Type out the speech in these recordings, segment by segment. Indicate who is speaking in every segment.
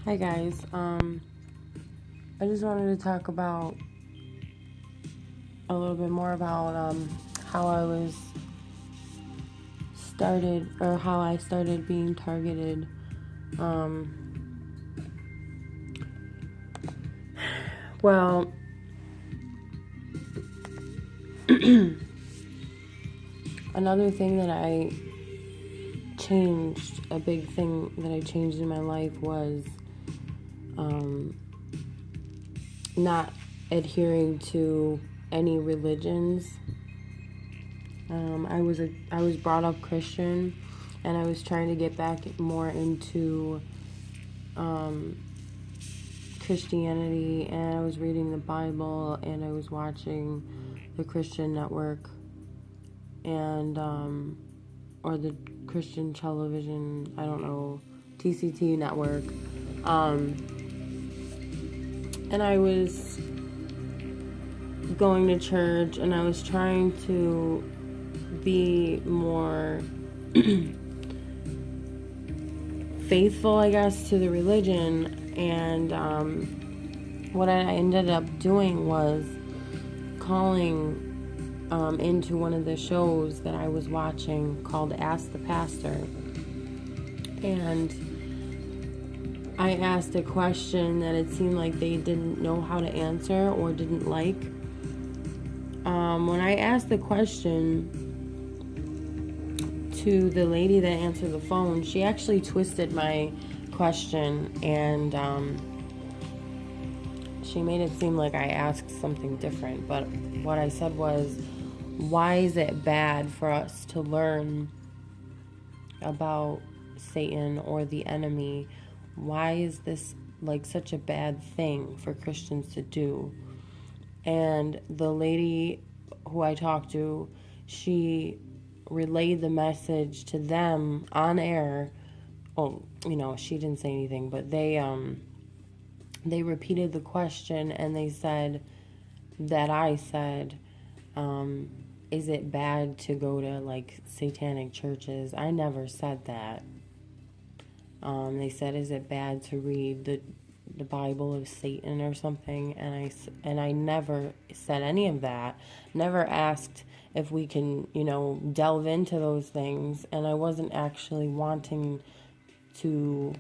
Speaker 1: Hi guys. I just wanted to talk about a little bit more about how I was started or how I started being targeted. Um, well, another thing that I changed, a big thing that I changed in my life was not adhering to any religions. I was brought up Christian, and I was trying to get back more into Christianity, and I was reading the Bible, and I was watching the Christian network, and or the Christian television, I don't know, TCT network, and I was going to church, and I was trying to be more faithful, I guess, to the religion. And what I ended up doing was calling into one of the shows that I was watching called Ask the Pastor. And I asked a question that it seemed like they didn't know how to answer or didn't like. When I asked the question to the lady that answered the phone, she actually twisted my question, and she made it seem like I asked something different. But what I said was, why is it bad for us to learn about Satan or the enemy? Why is this like such a bad thing for Christians to do? And the lady who I talked to, she relayed the message to them on air. Oh, she didn't say anything, but they repeated the question, and they said that I said, is it bad to go to like satanic churches? I never said that. They said, is it bad to read the Bible of Satan or something? And I never said any of that. Never asked if we can, delve into those things. And I wasn't actually wanting to,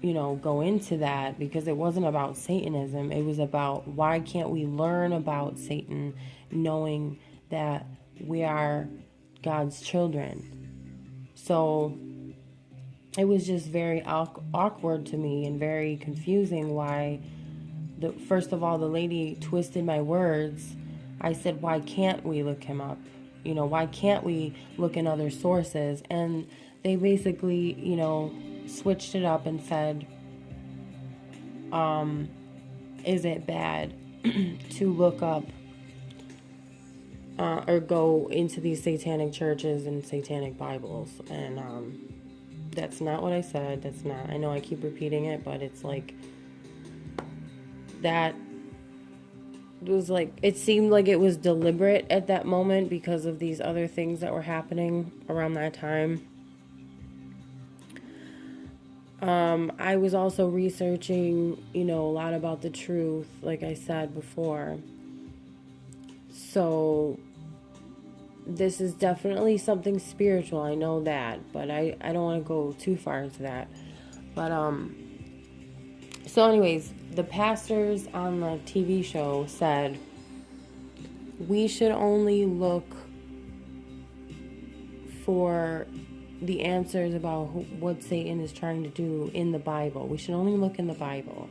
Speaker 1: go into that, because it wasn't about Satanism. It was about, why can't we learn about Satan knowing that we are God's children? So it was just very awkward to me and very confusing why, first of all, the lady twisted my words. I said, why can't we look him up? Why can't we look in other sources? And they basically, switched it up and said, is it bad to look up or go into these satanic churches and satanic Bibles? And that's not what I said. That's not. I know I keep repeating it, but it's like that was like, it seemed like it was deliberate at that moment because of these other things that were happening around that time. I was also researching, a lot about the truth, like I said before. So this is definitely something spiritual, I know that, but I don't want to go too far into that. But so anyways, the pastors on the TV show said we should only look for the answers about what Satan is trying to do in the Bible. We should only look in the Bible.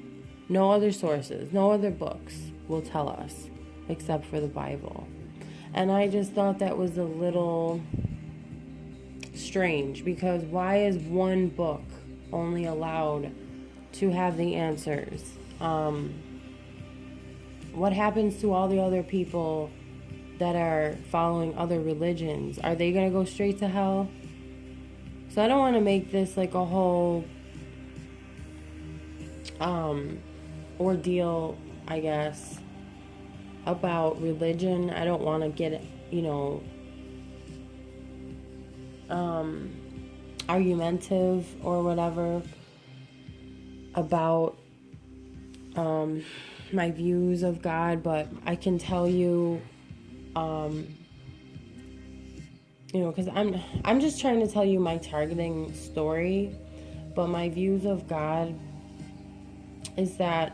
Speaker 1: No other sources, no other books will tell us except for the Bible. And I just thought that was a little strange, because why is one book only allowed to have the answers? What happens to all the other people that are following other religions? Are they going to go straight to hell? So I don't want to make this like a whole ordeal, I guess, about religion. I don't want to get, argumentative or whatever. about my views of God, but I can tell you, because I'm just trying to tell you my targeting story, but my views of God is that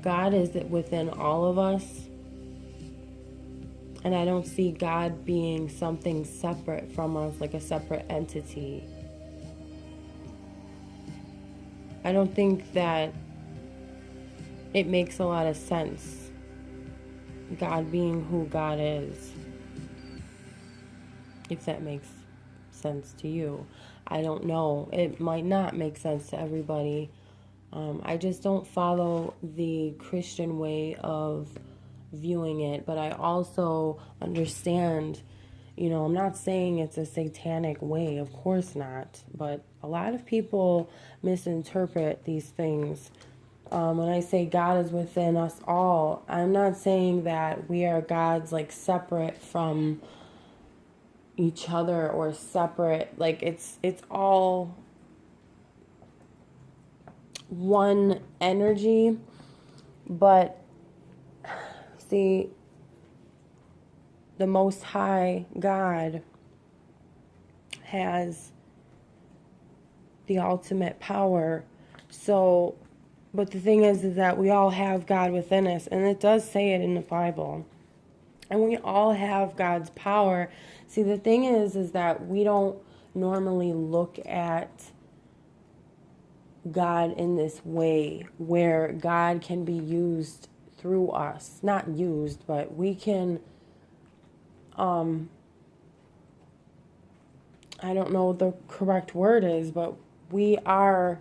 Speaker 1: God is within all of us, and I don't see God being something separate from us, like a separate entity. I don't think that it makes a lot of sense, God being who God is, if that makes sense to you. I don't know. It might not make sense to everybody. I just don't follow the Christian way of viewing it, but I also understand, I'm not saying it's a satanic way, of course not, but a lot of people misinterpret these things. When I say God is within us all, I'm not saying that we are gods like separate from each other or separate, like it's all one energy. But see, the Most High God has the ultimate power. So, but the thing is that we all have God within us, and it does say it in the Bible. And we all have God's power. See, the thing is that we don't normally look at God in this way where God can be used through us. Not used, but we can, I don't know what the correct word is, but we are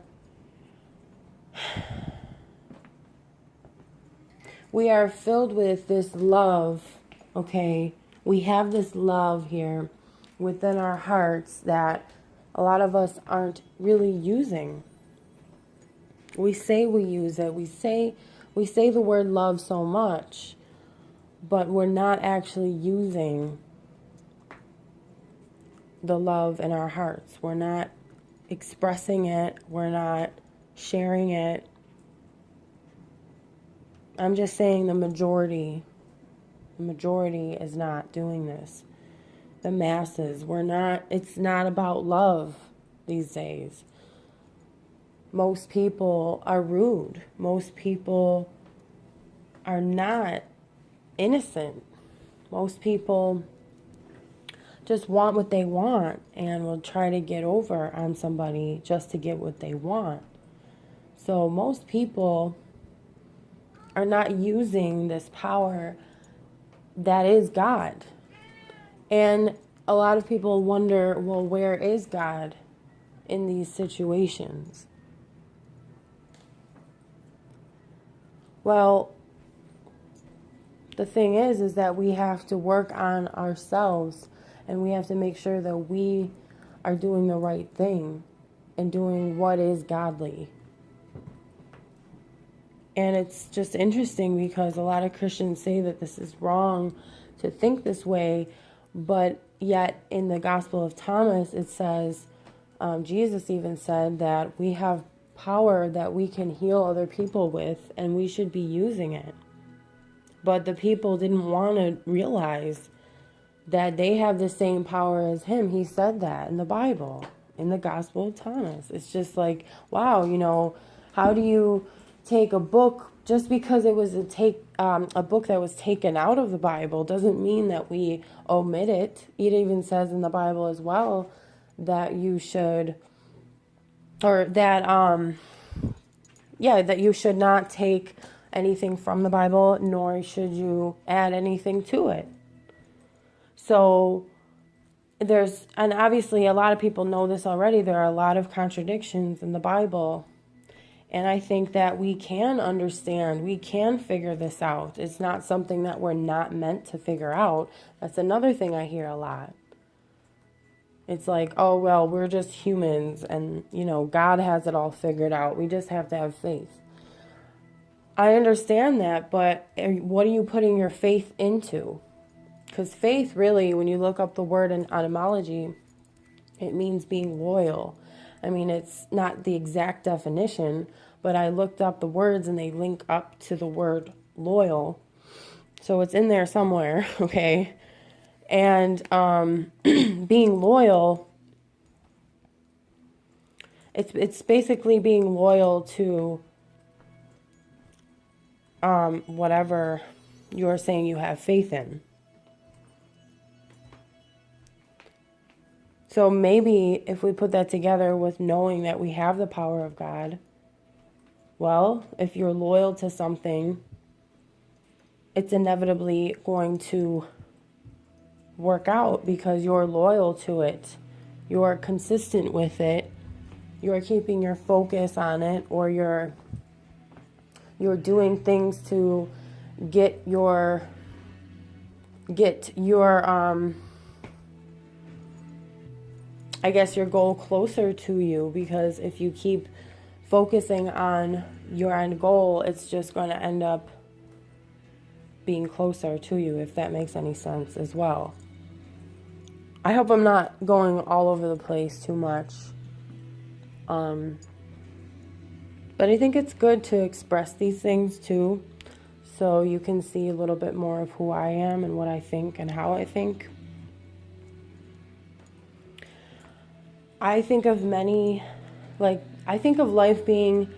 Speaker 1: filled with this love, okay? We have this love here within our hearts that a lot of us aren't really using. We say we use it. We say the word love so much, but we're not actually using the love in our hearts. We're not expressing it. We're not sharing it. I'm just saying the majority is not doing this. The masses, it's not about love these days. Most people are rude. Most people are not innocent. Most people just want what they want and will try to get over on somebody just to get what they want. So most people are not using this power that is God. And a lot of people wonder, well, where is God in these situations? Well, the thing is that we have to work on ourselves, and we have to make sure that we are doing the right thing and doing what is godly. And it's just interesting because a lot of Christians say that this is wrong to think this way, but yet in the Gospel of Thomas it says, Jesus even said that we have power that we can heal other people with, and we should be using it. But the people didn't want to realize that they have the same power as him. He said that in the Bible, in the Gospel of Thomas. It's just like, wow, how do you take a book, just because it was a book that was taken out of the Bible doesn't mean that we omit it. It even says in the Bible as well that you should, or that that you should not take anything from the Bible, nor should you add anything to it. So and obviously a lot of people know this already, there are a lot of contradictions in the Bible. And I think that we can understand, we can figure this out. It's not something that we're not meant to figure out. That's another thing I hear a lot. It's like, oh, well, we're just humans and, God has it all figured out. We just have to have faith. I understand that, but what are you putting your faith into? Because faith really, when you look up the word in etymology, it means being loyal. I mean, it's not the exact definition, but I looked up the words and they link up to the word loyal. So it's in there somewhere, okay? And being loyal, it's basically being loyal to whatever you're saying you have faith in. So maybe if we put that together with knowing that we have the power of God, well, if you're loyal to something, it's inevitably going to work out because you're loyal to it. You're consistent with it. You're keeping your focus on it, or you're doing things to get your I guess your goal closer to you, because if you keep focusing on your end goal, it's just going to end up being closer to you, if that makes any sense as well. I hope I'm not going all over the place too much. But I think it's good to express these things too, so you can see a little bit more of who I am and what I think and how I think. I think of I think of life being,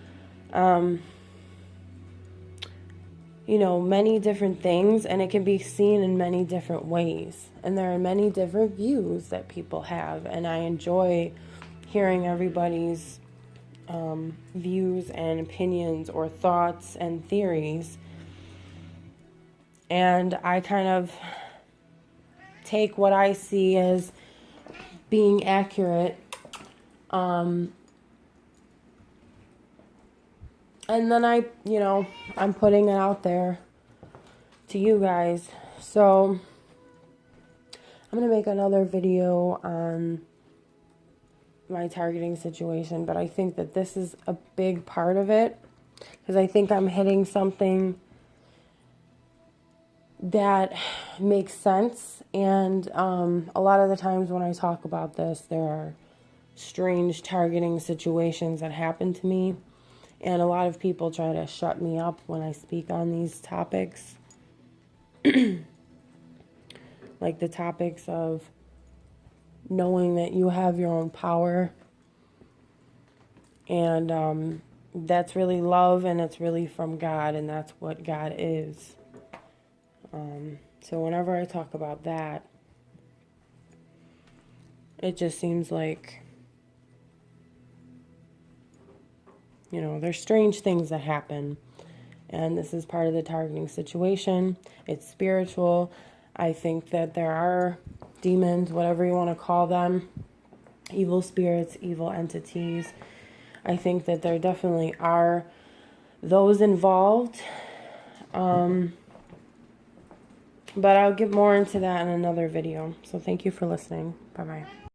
Speaker 1: many different things, and it can be seen in many different ways. And there are many different views that people have, and I enjoy hearing everybody's views and opinions or thoughts and theories. And I kind of take what I see as being accurate, and then I'm putting it out there to you guys. So I'm going to make another video on my targeting situation, but I think that this is a big part of it, because I think I'm hitting something that makes sense. And a lot of the times when I talk about this, there are strange targeting situations that happen to me, and a lot of people try to shut me up when I speak on these topics. Like the topics of knowing that you have your own power, and that's really love, and it's really from God, and that's what God is. So whenever I talk about that, it just seems like, there's strange things that happen, and this is part of the targeting situation. It's spiritual. I think that there are demons, whatever you want to call them, evil spirits, evil entities. I think that there definitely are those involved. But I'll get more into that in another video. So thank you for listening. Bye-bye.